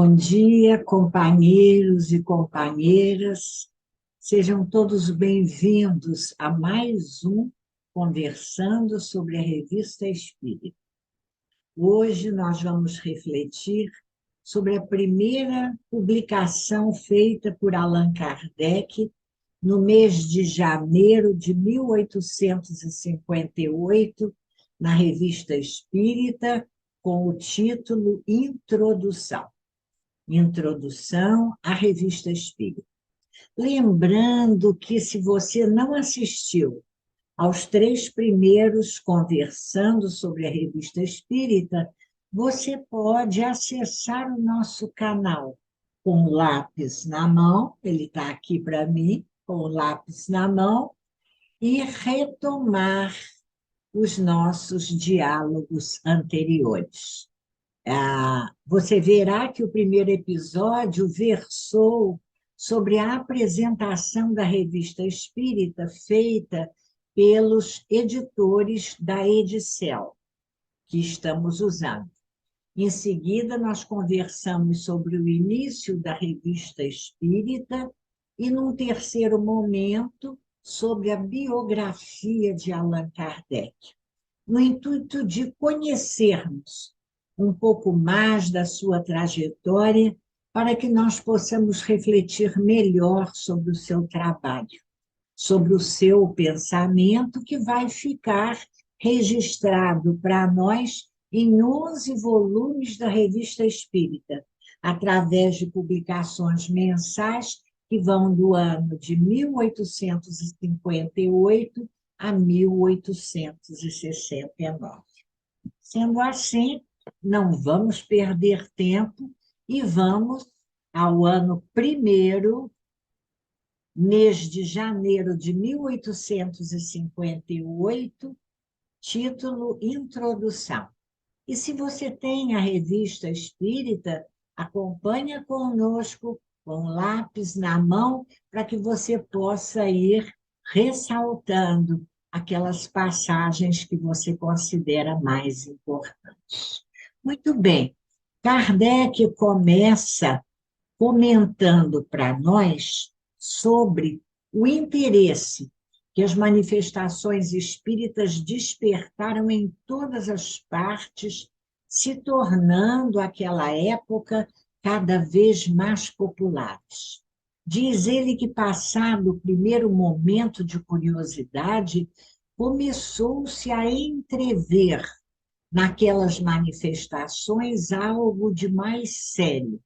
Bom dia, companheiros e companheiras. Sejam todos bem-vindos a mais um Conversando sobre a Revista Espírita. Hoje nós vamos refletir sobre a primeira publicação feita por Allan Kardec no mês de janeiro de 1858, na Revista Espírita, com o título Introdução. Introdução à Revista Espírita. Lembrando que, se você não assistiu aos 3 primeiros Conversando sobre a Revista Espírita, você pode acessar o nosso canal com o lápis na mão, ele está aqui para mim, com o lápis na mão, e retomar os nossos diálogos anteriores. Você verá que o primeiro episódio versou sobre a apresentação da Revista Espírita feita pelos editores da Edicel, que estamos usando. Em seguida, nós conversamos sobre o início da Revista Espírita e, num terceiro momento, sobre a biografia de Allan Kardec, no intuito de conhecermos um pouco mais da sua trajetória, para que nós possamos refletir melhor sobre o seu trabalho, sobre o seu pensamento, que vai ficar registrado para nós em 11 volumes da Revista Espírita, através de publicações mensais que vão do ano de 1858 a 1869. Sendo assim, não vamos perder tempo e vamos ao ano primeiro, mês de janeiro de 1858, título Introdução. E se você tem a Revista Espírita, acompanha conosco com lápis na mão, para que você possa ir ressaltando aquelas passagens que você considera mais importantes. Muito bem, Kardec começa comentando para nós sobre o interesse que as manifestações espíritas despertaram em todas as partes, se tornando, àquela época, cada vez mais populares. Diz ele que, passado o primeiro momento de curiosidade, começou-se a entrever naquelas manifestações algo de mais sério,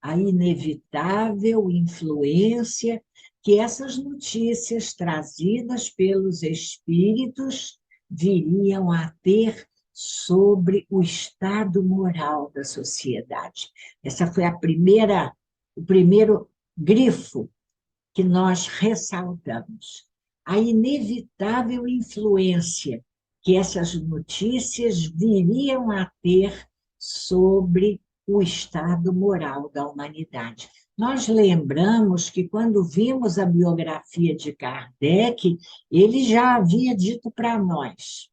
a inevitável influência que essas notícias trazidas pelos espíritos viriam a ter sobre o estado moral da sociedade. Essa foi o primeiro grifo que nós ressaltamos. A inevitável influência que essas notícias viriam a ter sobre o estado moral da humanidade. Nós lembramos que, quando vimos a biografia de Kardec, ele já havia dito para nós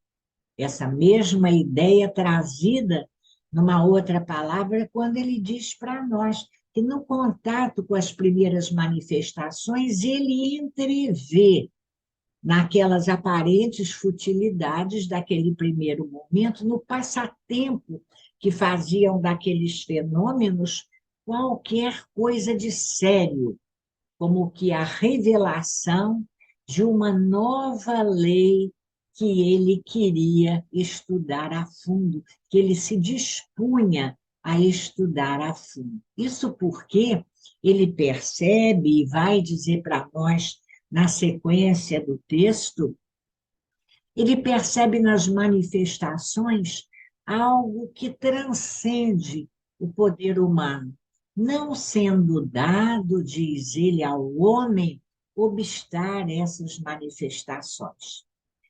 essa mesma ideia trazida numa outra palavra, quando ele diz para nós que, no contato com as primeiras manifestações, ele entrevê naquelas aparentes futilidades daquele primeiro momento, no passatempo que faziam daqueles fenômenos qualquer coisa de sério, como que a revelação de uma nova lei que ele queria estudar a fundo, que ele se dispunha a estudar a fundo. Isso porque ele percebe, e vai dizer para nós na sequência do texto, ele percebe nas manifestações algo que transcende o poder humano, não sendo dado, diz ele, ao homem obstar essas manifestações.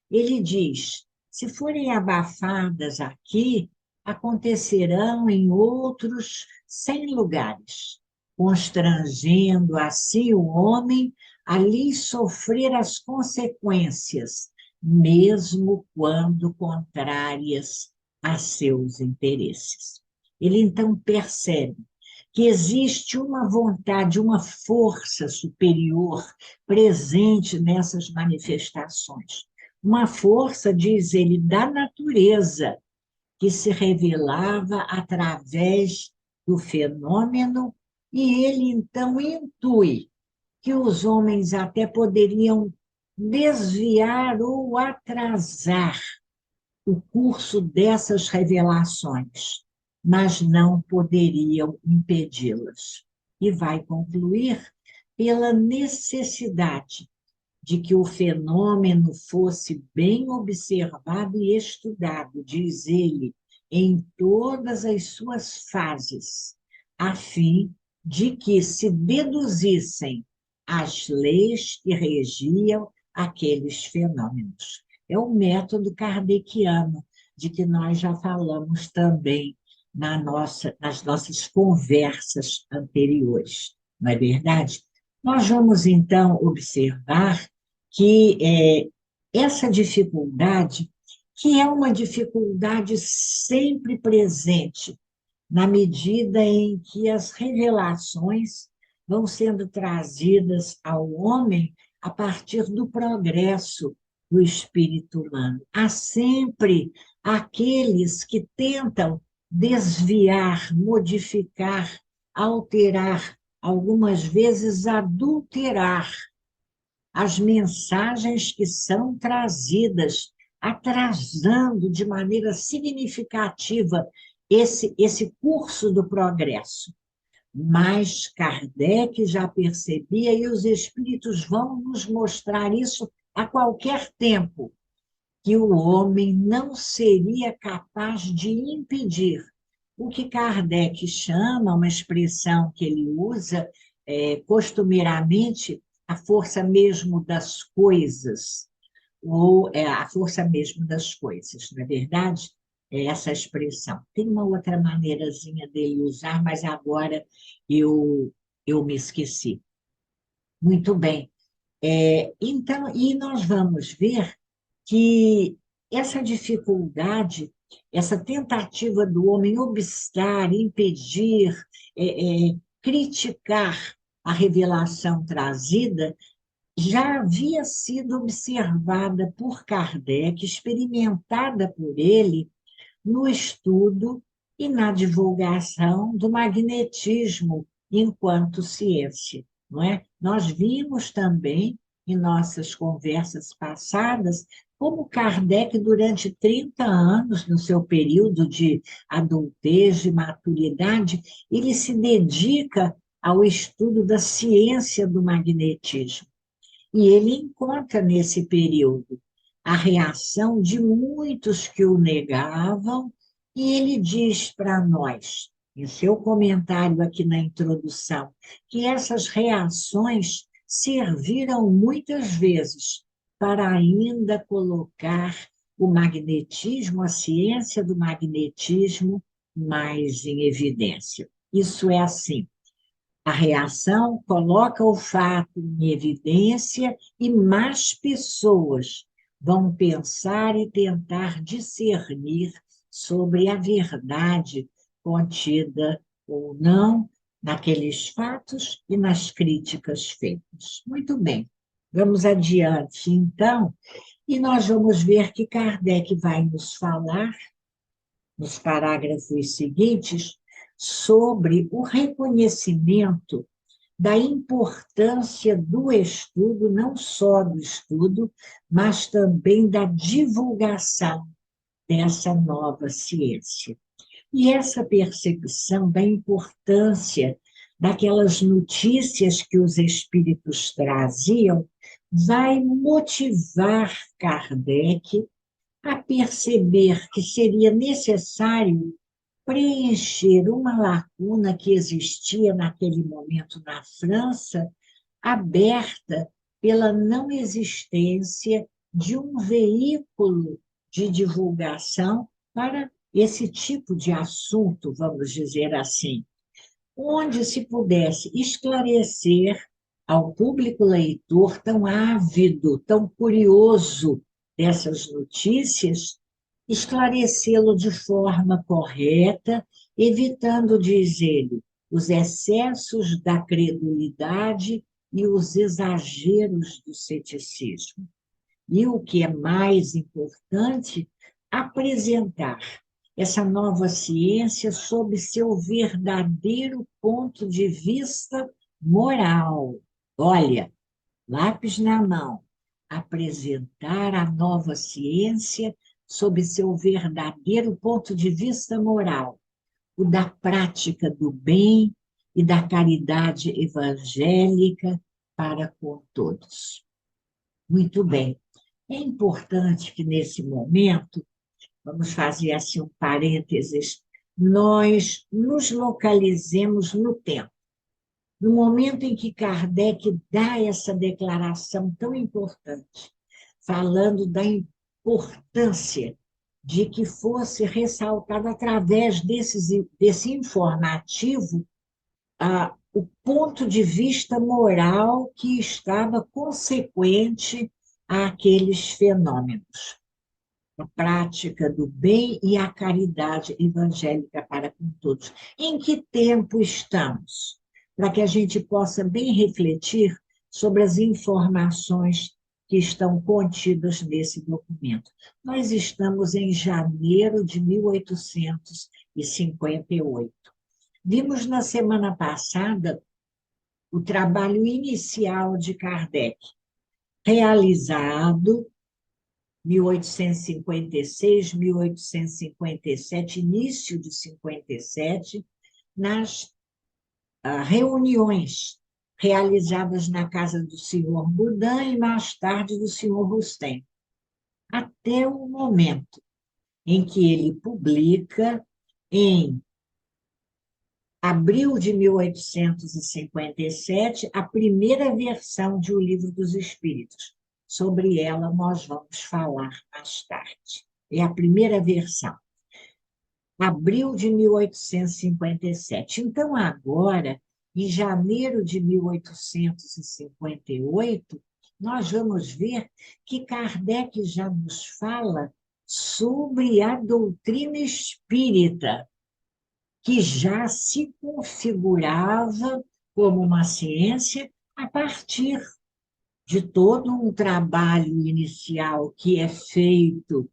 Ele diz: se forem abafadas aqui, acontecerão em outros 100 lugares, constrangendo assim o homem a lhe sofrer as consequências, mesmo quando contrárias a seus interesses. Ele então percebe que existe uma vontade, uma força superior presente nessas manifestações. Uma força, diz ele, da natureza, que se revelava através do fenômeno, e ele então intui que os homens até poderiam desviar ou atrasar o curso dessas revelações, mas não poderiam impedi-las. E vai concluir pela necessidade de que o fenômeno fosse bem observado e estudado, diz ele, em todas as suas fases, a fim de que se deduzissem as leis que regiam aqueles fenômenos. É o método kardeciano, de que nós já falamos também nas nossas conversas anteriores, não é verdade? Nós vamos, então, observar que essa dificuldade, que é uma dificuldade sempre presente, na medida em que as revelações vão sendo trazidas ao homem a partir do progresso do espírito humano. Há sempre aqueles que tentam desviar, modificar, alterar, algumas vezes adulterar as mensagens que são trazidas, atrasando de maneira significativa esse curso do progresso. Mas Kardec já percebia, e os espíritos vão nos mostrar isso a qualquer tempo, que o homem não seria capaz de impedir o que Kardec chama, uma expressão que ele usa costumeiramente, a força mesmo das coisas, ou a força mesmo das coisas, não é verdade? É essa expressão. Tem uma outra maneirazinha dele usar, mas agora eu me esqueci. Muito bem. Então, e nós vamos ver que essa dificuldade, essa tentativa do homem obstar, impedir, criticar a revelação trazida, já havia sido observada por Kardec, experimentada por ele, no estudo e na divulgação do magnetismo enquanto ciência, não é? Nós vimos também, em nossas conversas passadas, como Kardec, durante 30 anos, no seu período de adultez e maturidade, ele se dedica ao estudo da ciência do magnetismo. E ele encontra nesse período a reação de muitos que o negavam, e ele diz para nós, em seu comentário aqui na introdução, que essas reações serviram muitas vezes para ainda colocar o magnetismo, a ciência do magnetismo, mais em evidência. Isso é assim. A reação coloca o fato em evidência e mais pessoas vão pensar e tentar discernir sobre a verdade contida ou não naqueles fatos e nas críticas feitas. Muito bem, vamos adiante, então, e nós vamos ver que Kardec vai nos falar, nos parágrafos seguintes, sobre o reconhecimento da importância do estudo, não só do estudo, mas também da divulgação dessa nova ciência. E essa percepção da importância daquelas notícias que os espíritos traziam vai motivar Kardec a perceber que seria necessário preencher uma lacuna que existia naquele momento na França, aberta pela não existência de um veículo de divulgação para esse tipo de assunto, vamos dizer assim, onde se pudesse esclarecer ao público leitor tão ávido, tão curioso dessas notícias, esclarecê-lo de forma correta, evitando, diz ele, os excessos da credulidade e os exageros do ceticismo. E o que é mais importante, apresentar essa nova ciência sob seu verdadeiro ponto de vista moral. Olha, lápis na mão, apresentar a nova ciência sob seu verdadeiro ponto de vista moral, o da prática do bem e da caridade evangélica para com todos. Muito bem. É importante que, nesse momento, vamos fazer assim um parênteses, nós nos localizemos no tempo. No momento em que Kardec dá essa declaração tão importante, falando da importância de que fosse ressaltado através desse informativo o ponto de vista moral que estava consequente àqueles fenômenos, a prática do bem e a caridade evangélica para com todos. Em que tempo estamos? Para que a gente possa bem refletir sobre as informações que estão contidas nesse documento. Nós estamos em janeiro de 1858. Vimos na semana passada o trabalho inicial de Kardec, realizado 1856, 1857, início de 57, nas reuniões realizadas na casa do senhor Boudin e mais tarde do senhor Rustem, até o momento em que ele publica, em abril de 1857, a primeira versão de O Livro dos Espíritos. Sobre ela nós vamos falar mais tarde. É a primeira versão. Abril de 1857. Então, agora, em janeiro de 1858, nós vamos ver que Kardec já nos fala sobre a doutrina espírita, que já se configurava como uma ciência a partir de todo um trabalho inicial que é feito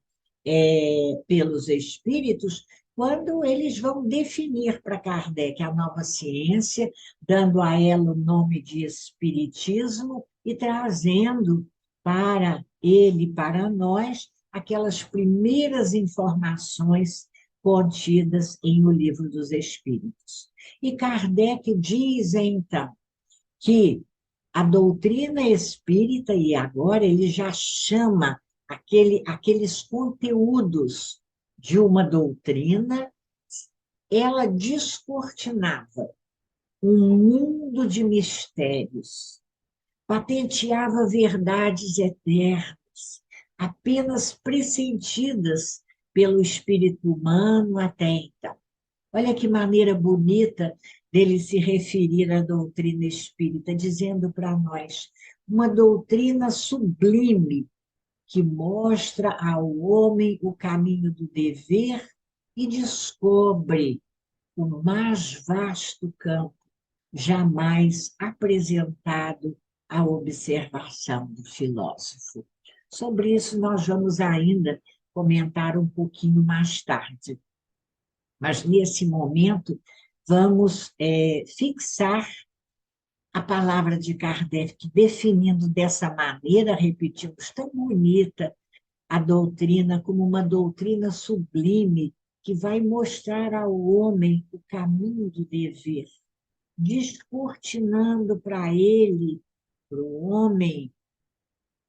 pelos espíritos, quando eles vão definir para Kardec a nova ciência, dando a ela o nome de espiritismo e trazendo para ele, para nós, aquelas primeiras informações contidas em O Livro dos Espíritos. E Kardec diz, então, que a doutrina espírita, e agora ele já chama aqueles conteúdos de uma doutrina, ela descortinava um mundo de mistérios, patenteava verdades eternas, apenas pressentidas pelo espírito humano até então. Olha que maneira bonita dele se referir à doutrina espírita, dizendo para nós, uma doutrina sublime que mostra ao homem o caminho do dever e descobre o mais vasto campo jamais apresentado à observação do filósofo. Sobre isso nós vamos ainda comentar um pouquinho mais tarde. Mas, nesse momento, vamos fixar a palavra de Kardec, definindo dessa maneira, repetimos, tão bonita, a doutrina como uma doutrina sublime, que vai mostrar ao homem o caminho do dever, descortinando para ele, para o homem,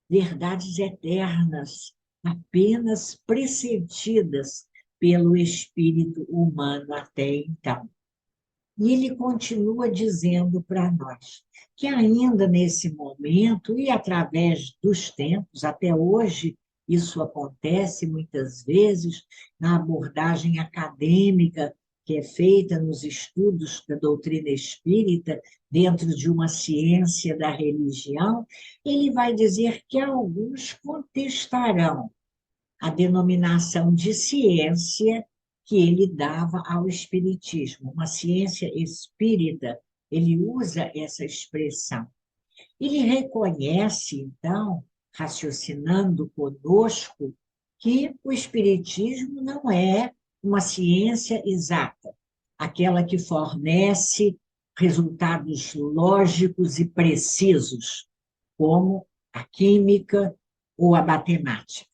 verdades eternas, apenas pressentidas pelo espírito humano até então. E ele continua dizendo para nós que ainda nesse momento, e através dos tempos, até hoje, isso acontece muitas vezes na abordagem acadêmica que é feita nos estudos da doutrina espírita, dentro de uma ciência da religião, ele vai dizer que alguns contestarão a denominação de ciência que ele dava ao espiritismo. Uma ciência espírita, ele usa essa expressão. Ele reconhece, então, raciocinando conosco, que o espiritismo não é uma ciência exata, aquela que fornece resultados lógicos e precisos, como a química ou a matemática.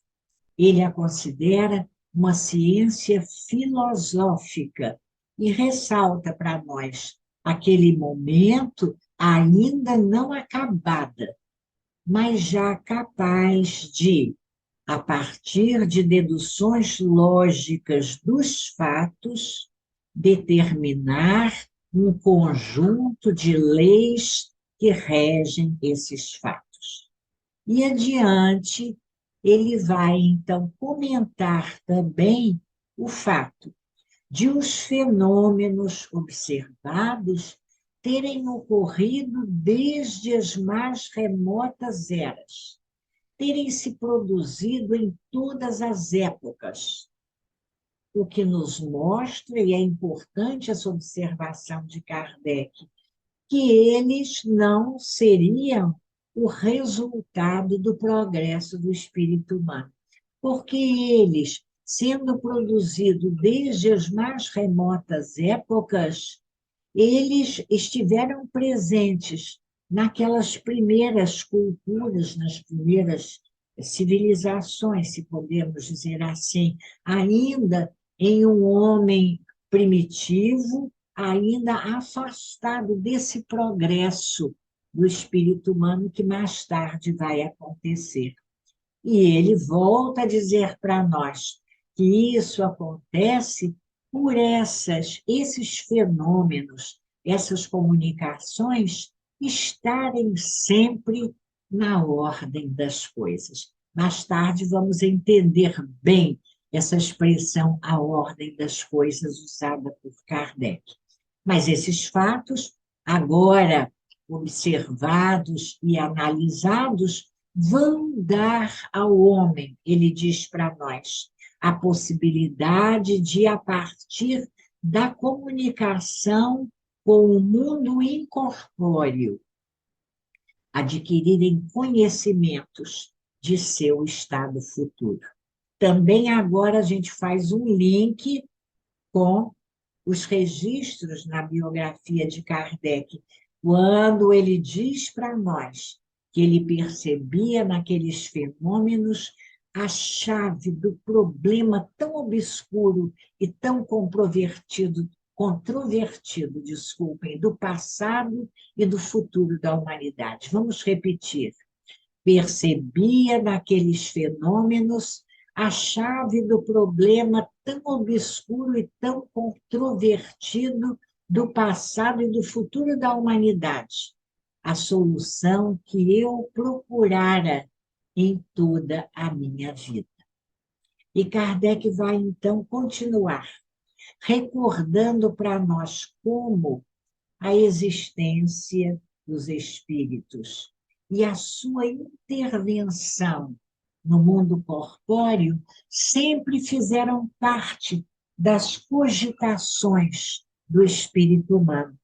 Ele a considera uma ciência filosófica e ressalta para nós aquele momento ainda não acabada, mas já capaz de, a partir de deduções lógicas dos fatos, determinar um conjunto de leis que regem esses fatos. E adiante, ele vai, então, comentar também o fato de os fenômenos observados terem ocorrido desde as mais remotas eras, terem se produzido em todas as épocas, o que nos mostra, e é importante essa observação de Kardec, que eles não seriam o resultado do progresso do espírito humano, porque eles, sendo produzidos desde as mais remotas épocas, eles estiveram presentes naquelas primeiras culturas, nas primeiras civilizações, se podemos dizer assim, ainda em um homem primitivo, ainda afastado desse progresso do espírito humano que mais tarde vai acontecer. E ele volta a dizer para nós que isso acontece por esses fenômenos, essas comunicações estarem sempre na ordem das coisas. Mais tarde vamos entender bem essa expressão, a ordem das coisas, usada por Kardec. Mas esses fatos, agora observados e analisados, vão dar ao homem, ele diz para nós, a possibilidade de, a partir da comunicação com o mundo incorpóreo, adquirirem conhecimentos de seu estado futuro. Também agora a gente faz um link com os registros na biografia de Kardec, quando ele diz para nós que ele percebia naqueles fenômenos a chave do problema tão obscuro e tão controvertido, desculpem, do passado e do futuro da humanidade. Vamos repetir. Percebia naqueles fenômenos a chave do problema tão obscuro e tão controvertido do passado e do futuro da humanidade, a solução que eu procurara em toda a minha vida. E Kardec vai, então, continuar recordando para nós como a existência dos espíritos e a sua intervenção no mundo corpóreo sempre fizeram parte das cogitações do espírito humano.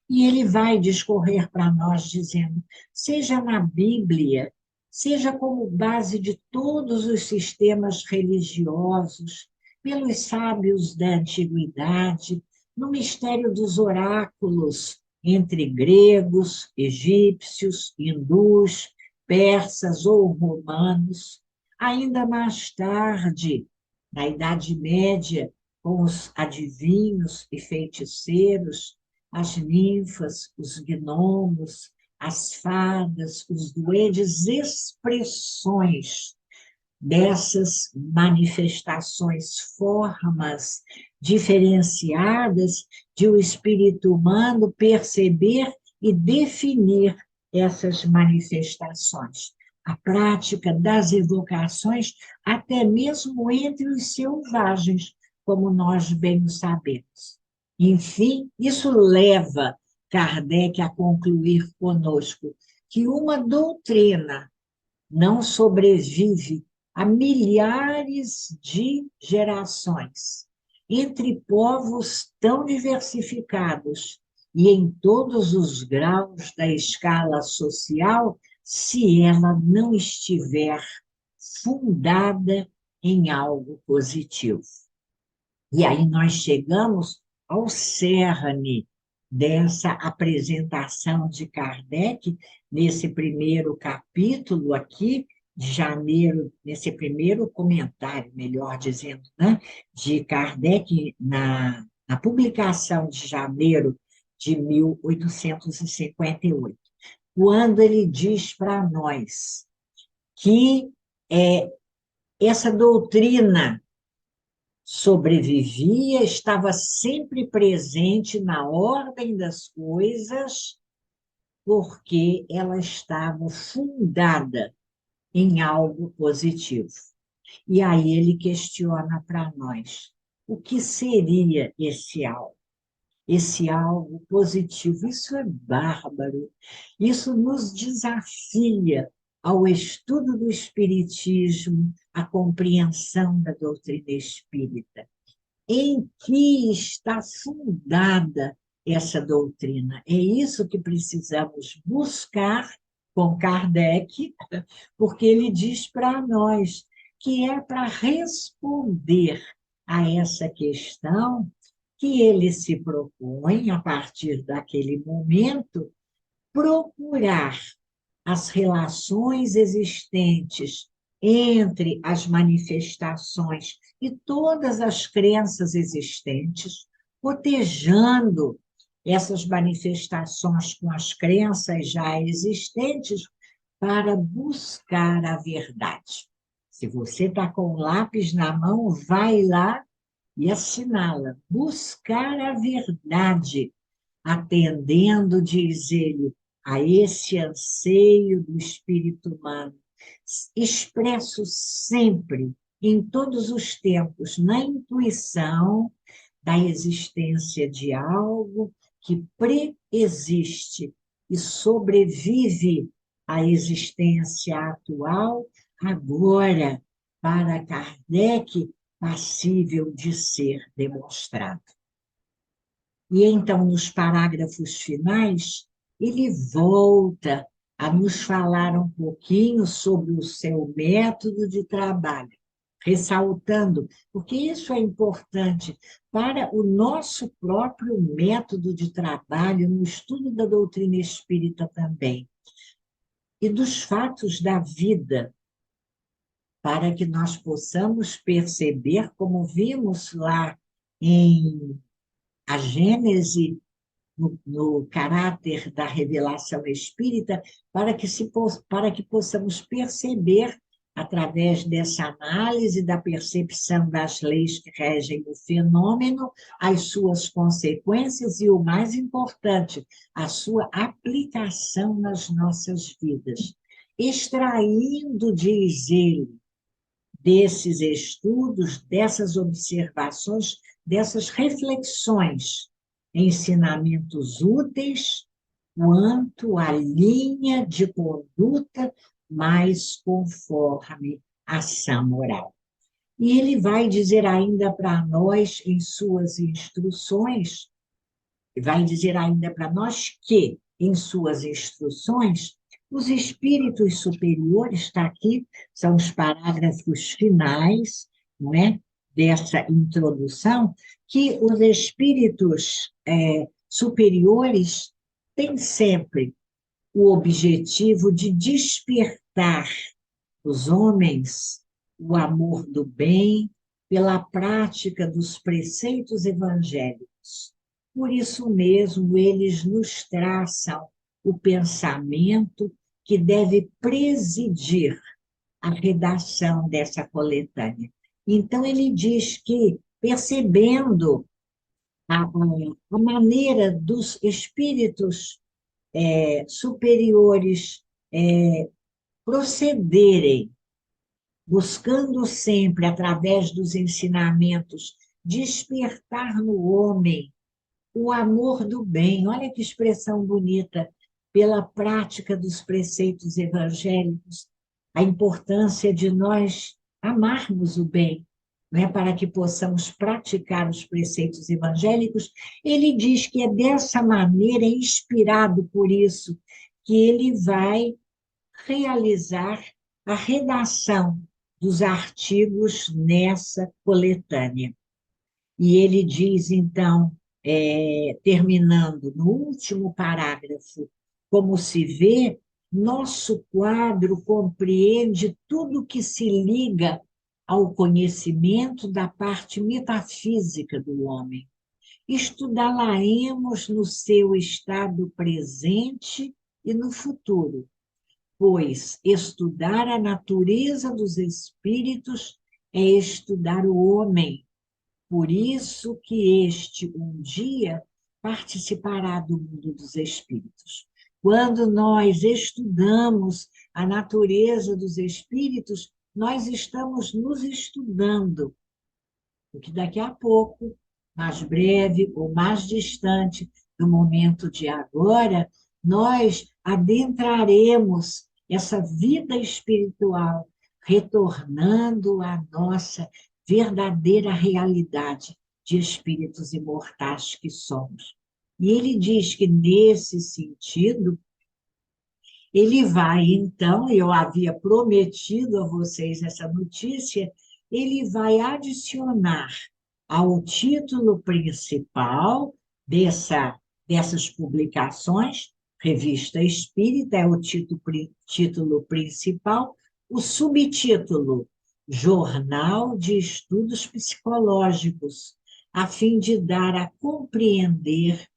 E ele vai discorrer para nós dizendo, seja na Bíblia, seja como base de todos os sistemas religiosos, pelos sábios da antiguidade, no mistério dos oráculos entre gregos, egípcios, hindus, persas ou romanos, ainda mais tarde, na Idade Média, com os adivinhos e feiticeiros, as ninfas, os gnomos, as fadas, os duendes, expressões dessas manifestações, formas diferenciadas de o espírito humano perceber e definir essas manifestações. A prática das evocações, até mesmo entre os selvagens, como nós bem sabemos. Enfim, isso leva Kardec a concluir conosco que uma doutrina não sobrevive a milhares de gerações. entre povos tão diversificados e em todos os graus da escala social, se ela não estiver fundada em algo positivo. E aí nós chegamos ao cerne dessa apresentação de Kardec, nesse primeiro capítulo aqui, de janeiro, nesse primeiro comentário, melhor dizendo, né, de Kardec, na publicação de janeiro de 1858, quando ele diz para nós que essa doutrina sobrevivia, estava sempre presente na ordem das coisas, porque ela estava fundada em algo positivo. E aí ele questiona para nós, o que seria esse algo? Esse algo positivo, isso é bárbaro, isso nos desafia ao estudo do Espiritismo, à compreensão da doutrina espírita. Em que está fundada essa doutrina? É isso que precisamos buscar com Kardec, porque ele diz para nós que é para responder a essa questão que ele se propõe, a partir daquele momento, procurar as relações existentes entre as manifestações e todas as crenças existentes, cotejando essas manifestações com as crenças já existentes para buscar a verdade. Se você está com o lápis na mão, vai lá e assinala, buscar a verdade, atendendo, diz ele, a esse anseio do espírito humano, expresso sempre, em todos os tempos, na intuição da existência de algo que preexiste e sobrevive à existência atual, agora, para Kardec, passível de ser demonstrado. E então, nos parágrafos finais, ele volta a nos falar um pouquinho sobre o seu método de trabalho, ressaltando, porque isso é importante para o nosso próprio método de trabalho, no estudo da doutrina espírita também, e dos fatos da vida, para que nós possamos perceber, como vimos lá em a Gênese, no caráter da revelação espírita, para que possamos perceber, através dessa análise da percepção das leis que regem o fenômeno, as suas consequências e, o mais importante, a sua aplicação nas nossas vidas. Extraindo, diz ele, desses estudos, dessas observações, dessas reflexões, ensinamentos úteis quanto à linha de conduta mais conforme a ação moral. E ele vai dizer ainda para nós, em suas instruções, vai dizer ainda para nós que, em suas instruções, os espíritos superiores, está aqui, são os parágrafos finais, não é, dessa introdução, que os espíritos superiores têm sempre o objetivo de despertar os homens o amor do bem pela prática dos preceitos evangélicos. Por isso mesmo, eles nos traçam o pensamento que deve presidir a redação dessa coletânea. Então, ele diz que, percebendo a maneira dos espíritos superiores procederem, buscando sempre, através dos ensinamentos, despertar no homem o amor do bem. Olha que expressão bonita, pela prática dos preceitos evangélicos, a importância de nós amarmos o bem, não é, para que possamos praticar os preceitos evangélicos, ele diz que é dessa maneira, inspirado por isso, que ele vai realizar a redação dos artigos nessa coletânea. E ele diz, então, terminando no último parágrafo, como se vê, nosso quadro compreende tudo que se liga ao conhecimento da parte metafísica do homem. Estudá-la-emos no seu estado presente e no futuro, pois estudar a natureza dos espíritos é estudar o homem. Por isso que este um dia participará do mundo dos espíritos. Quando nós estudamos a natureza dos espíritos, nós estamos nos estudando, porque daqui a pouco, mais breve ou mais distante do momento de agora, nós adentraremos essa vida espiritual, retornando à nossa verdadeira realidade de espíritos imortais que somos. E ele diz que, nesse sentido, ele vai, então, eu havia prometido a vocês essa notícia, ele vai adicionar ao título principal dessas publicações, Revista Espírita é o título principal, o subtítulo, Jornal de Estudos Psicológicos, a fim de dar a compreender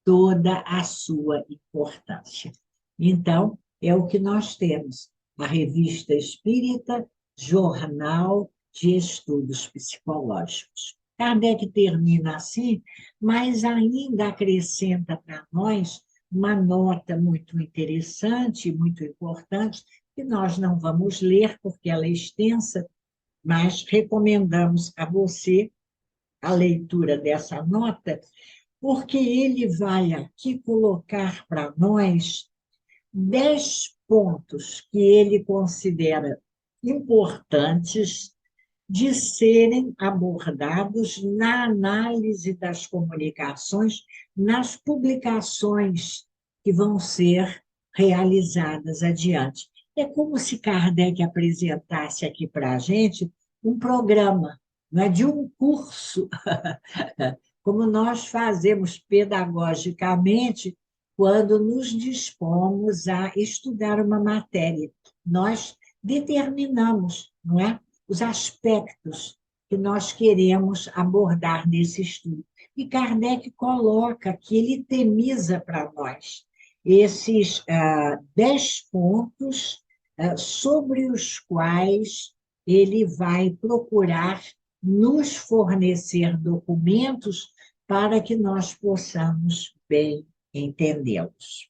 toda a sua importância. Então, é o que nós temos, a Revista Espírita, Jornal de Estudos Psicológicos. Kardec termina assim, mas ainda acrescenta para nós uma nota muito interessante, muito importante, que nós não vamos ler, porque ela é extensa, mas recomendamos a você a leitura dessa nota, porque ele vai aqui colocar para nós 10 pontos que ele considera importantes de serem abordados na análise das comunicações, nas publicações que vão ser realizadas adiante. É como se Kardec apresentasse aqui para a gente um programa, não é, de um curso, como nós fazemos pedagogicamente quando nos dispomos a estudar uma matéria. Nós determinamos, não é, os aspectos que nós queremos abordar nesse estudo. E Kardec coloca que ele temiza para nós esses 10 pontos sobre os quais ele vai procurar nos fornecer documentos para que nós possamos bem entendê-los.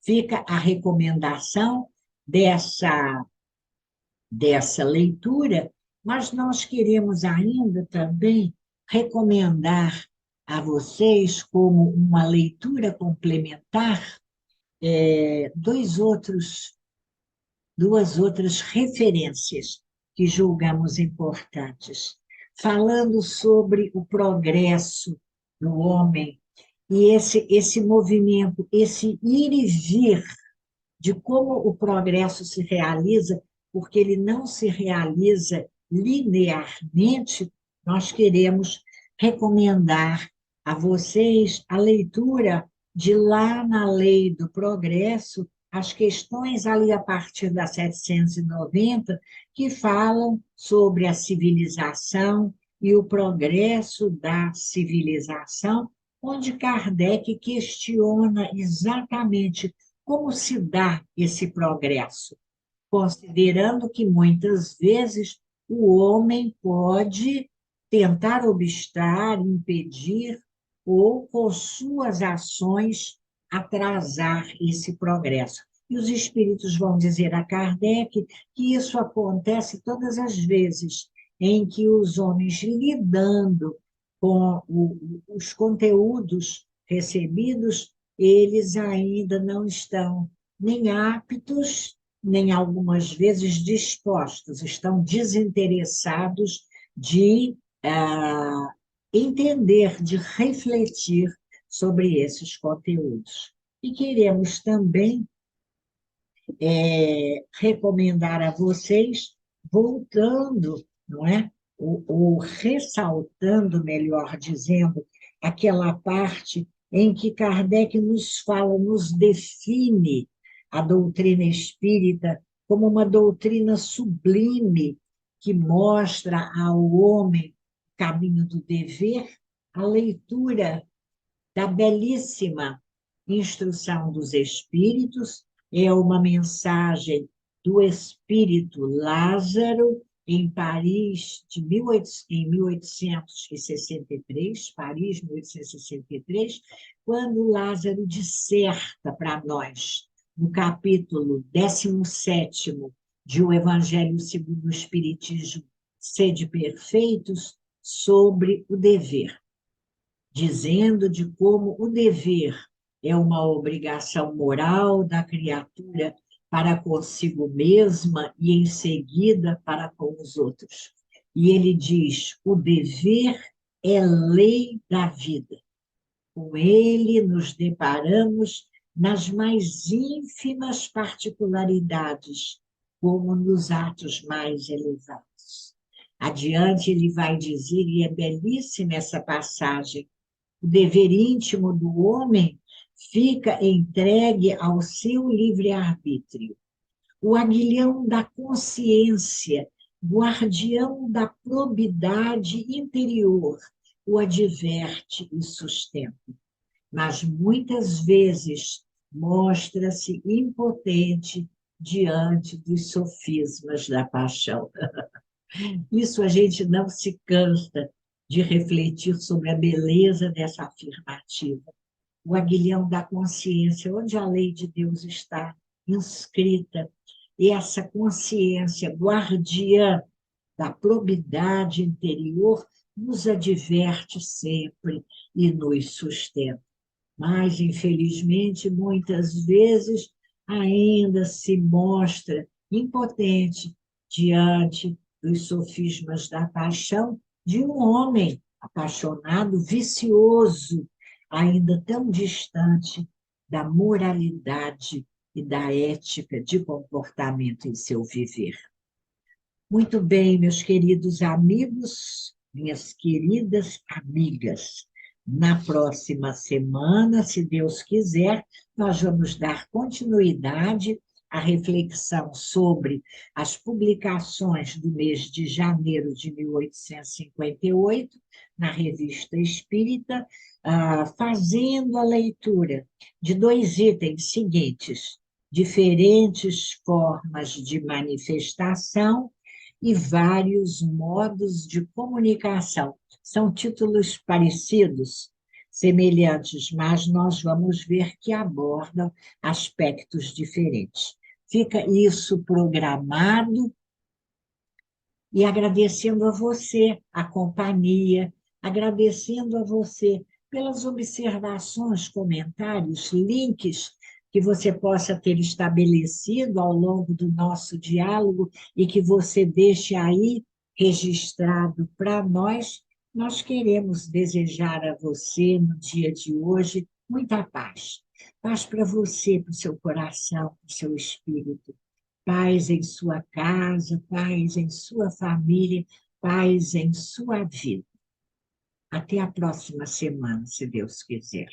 Fica a recomendação dessa leitura, mas nós queremos ainda também recomendar a vocês, como uma leitura complementar, duas outras referências que julgamos importantes, falando sobre o progresso do homem e esse movimento, esse ir e vir de como o progresso se realiza, porque ele não se realiza linearmente, nós queremos recomendar a vocês a leitura de Lá na Lei do Progresso, as questões ali a partir da 790, que falam sobre a civilização e o progresso da civilização, onde Kardec questiona exatamente como se dá esse progresso, considerando que muitas vezes o homem pode tentar obstar, impedir ou, com suas ações, atrasar esse progresso. E os espíritos vão dizer a Kardec que isso acontece todas as vezes em que os homens, lidando com os conteúdos recebidos, eles ainda não estão nem aptos, nem algumas vezes dispostos, estão desinteressados de entender, de refletir sobre esses conteúdos. E queremos também recomendar a vocês, voltando, não é? Ou ressaltando, melhor dizendo, aquela parte em que Kardec nos fala, nos define a doutrina espírita como uma doutrina sublime que mostra ao homem o caminho do dever, a leitura da belíssima Instrução dos Espíritos, é uma mensagem do espírito Lázaro, em Paris, em 1863, Paris, 1863, quando Lázaro disserta para nós, no capítulo 17º de O Evangelho segundo o Espiritismo, Sede Perfeitos, sobre o dever, dizendo de como o dever é uma obrigação moral da criatura para consigo mesma e, em seguida, para com os outros. E ele diz: o dever é lei da vida. Com ele nos deparamos nas mais ínfimas particularidades, como nos atos mais elevados. Adiante, ele vai dizer, e é belíssima essa passagem: o dever íntimo do homem fica entregue ao seu livre-arbítrio. O aguilhão da consciência, guardião da probidade interior, o adverte e sustenta. Mas muitas vezes mostra-se impotente diante dos sofismas da paixão. Isso a gente não se cansa de refletir sobre a beleza dessa afirmativa. O aguilhão da consciência, onde a lei de Deus está inscrita, e essa consciência guardiã da probidade interior nos adverte sempre e nos sustenta. Mas, infelizmente, muitas vezes ainda se mostra impotente diante dos sofismas da paixão de um homem apaixonado, vicioso, ainda tão distante da moralidade e da ética de comportamento em seu viver. Muito bem, meus queridos amigos, minhas queridas amigas. Na próxima semana, se Deus quiser, nós vamos dar continuidade à reflexão sobre as publicações do mês de janeiro de 1858, na Revista Espírita, fazendo a leitura de dois itens seguintes: diferentes formas de manifestação e vários modos de comunicação. São títulos parecidos, semelhantes, mas nós vamos ver que abordam aspectos diferentes. Fica isso programado e agradecendo a você a companhia, agradecendo a você pelas observações, comentários, links que você possa ter estabelecido ao longo do nosso diálogo e que você deixe aí registrado para nós. Nós queremos desejar a você, no dia de hoje, muita paz. Paz para você, para o seu coração, para o seu espírito. Paz em sua casa, paz em sua família, paz em sua vida. Até a próxima semana, se Deus quiser.